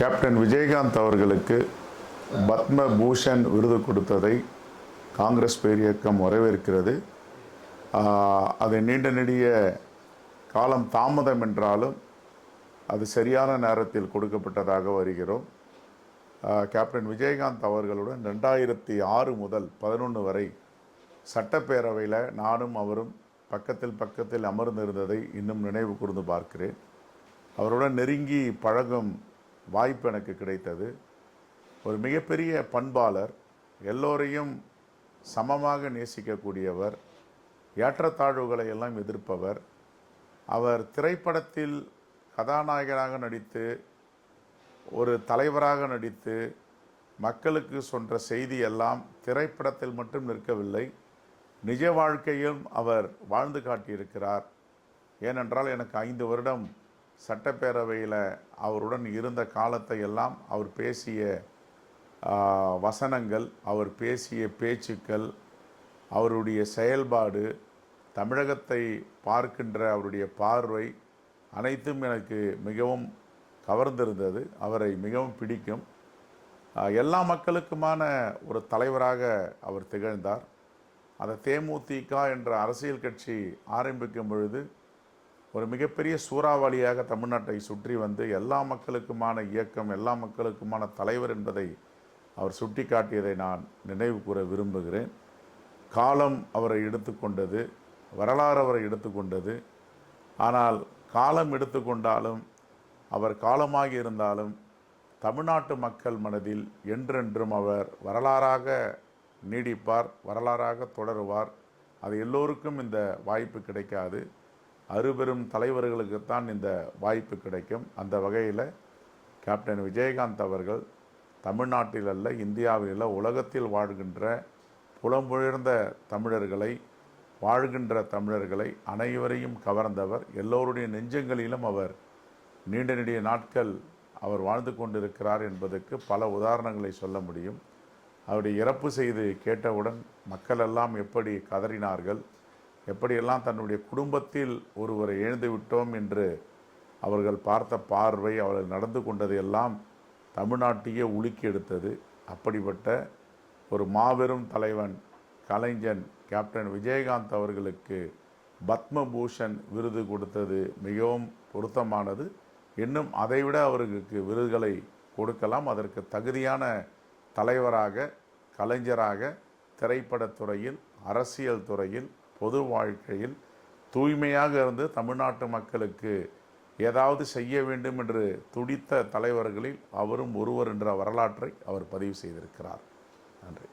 Captain Vijayakanth அவர்களுக்கு பத்ம பூஷன் விருது கொடுத்ததை காங்கிரஸ் பேரியக்கம் வரவேற்கிறது. அது நீண்ட நெடிய காலம் தாமதம் என்றாலும் அது சரியான நேரத்தில் கொடுக்கப்பட்டதாக வருகிறோம். கேப்டன் விஜயகாந்த் அவர்களுடன் 2006 முதல் 11 வரை சட்டப்பேரவையில் நானும் அவரும் பக்கத்தில் அமர்ந்திருந்ததை இன்னும் நினைவு கூர்ந்து பார்க்கிறேன். அவருடன் நெருங்கி பழகும் வாய்ப்பு எனக்கு கிடைத்தது. ஒரு மிகப்பெரிய பண்பாளர், எல்லோரையும் சமமாக நேசிக்கக்கூடியவர், ஏற்றத்தாழ்வுகளை எல்லாம் எதிர்ப்பவர். அவர் திரைப்படத்தில் கதாநாயகனாக நடித்து ஒரு தலைவராக நடித்து மக்களுக்கு சொன்ன செய்தி எல்லாம் திரைப்படத்தில் மட்டும் நிற்கவில்லை, நிஜ வாழ்க்கையும் அவர் வாழ்ந்து காட்டியிருக்கிறார். ஏனென்றால் எனக்கு 5 வருடம் சட்டப்பேரவையில் அவருடன் இருந்த காலத்தை எல்லாம் அவர் பேசிய வசனங்கள், அவர் பேசிய பேச்சுக்கள், அவருடைய செயல்பாடு, தமிழகத்தை பார்க்கின்ற அவருடைய பார்வை அனைத்தும் எனக்கு மிகவும் கவர்ந்திருந்தது. அவரை மிகவும் பிடிக்கும். எல்லா மக்களுக்குமான ஒரு தலைவராக அவர் திகழ்ந்தார். அந்த தேமுதிக என்ற அரசியல் கட்சி ஆரம்பிக்கும் பொழுது ஒரு மிகப்பெரிய சூறாவளியாக தமிழ்நாட்டை சுற்றி வந்து எல்லா மக்களுக்குமான இயக்கம், எல்லா மக்களுக்குமான தலைவர் என்பதை அவர் சுட்டி காட்டியதை நான் நினைவு கூற விரும்புகிறேன். காலம் அவரை எடுத்துக்கொண்டது, வரலாறு அவரை எடுத்துக்கொண்டது. ஆனால் காலம் எடுத்துக்கொண்டாலும் அவர் காலமாகி இருந்தாலும் தமிழ்நாட்டு மக்கள் மனதில் என்றென்றும் அவர் வரலாறாக நீடிப்பார், வரலாறாக தொடருவார். அது எல்லோருக்கும் இந்த வாய்ப்பு கிடைக்காது. அறுபெரும் தலைவர்களுக்குத்தான் இந்த வாய்ப்பு கிடைக்கும். அந்த வகையில் கேப்டன் விஜயகாந்த் அவர்கள் தமிழ்நாட்டில் அல்ல, இந்தியாவில் அல்ல, உலகத்தில் வாழ்கின்ற புலம்பெயர்ந்த தமிழர்களை, வாழ்கின்ற தமிழர்களை அனைவரையும் கவர்ந்தவர். எல்லோருடைய நெஞ்சங்களிலும் அவர் நீண்ட நெடிய நாட்கள் அவர் வாழ்ந்து கொண்டிருக்கிறார் என்பதற்கு பல உதாரணங்களை சொல்ல முடியும். அவருடைய இறப்பு செய்தி கேட்டவுடன் மக்கள் எல்லாம் எப்படி கதறினார்கள், எப்படியெல்லாம் தன்னுடைய குடும்பத்தில் ஒருவரை இழந்து விட்டோம் என்று அவர்கள் பார்த்த பார்வை, அவர்கள் நடந்து கொண்டது எல்லாம் தமிழ்நாட்டையே உலுக்கி எடுத்தது. அப்படிப்பட்ட ஒரு மாபெரும் தலைவன் கலைஞன் கேப்டன் விஜயகாந்த் அவர்களுக்கு பத்ம பூஷன் விருது கொடுத்தது மிகவும் பொருத்தமானது. இன்னும் அதைவிட அவர்களுக்கு விருதுகளை கொடுக்கலாம். அதற்கு தகுதியான தலைவராக, கலைஞராக, திரைப்படத்துறையில், அரசியல் துறையில், பொது வாழ்க்கையில் தூய்மையாக இருந்து தமிழ்நாட்டு மக்களுக்கு ஏதாவது செய்ய வேண்டும் என்று துடித்த தலைவர்களில் அவரும் ஒருவர் என்ற வரலாற்றை அவர் பதிவு செய்திருக்கிறார். நன்றி.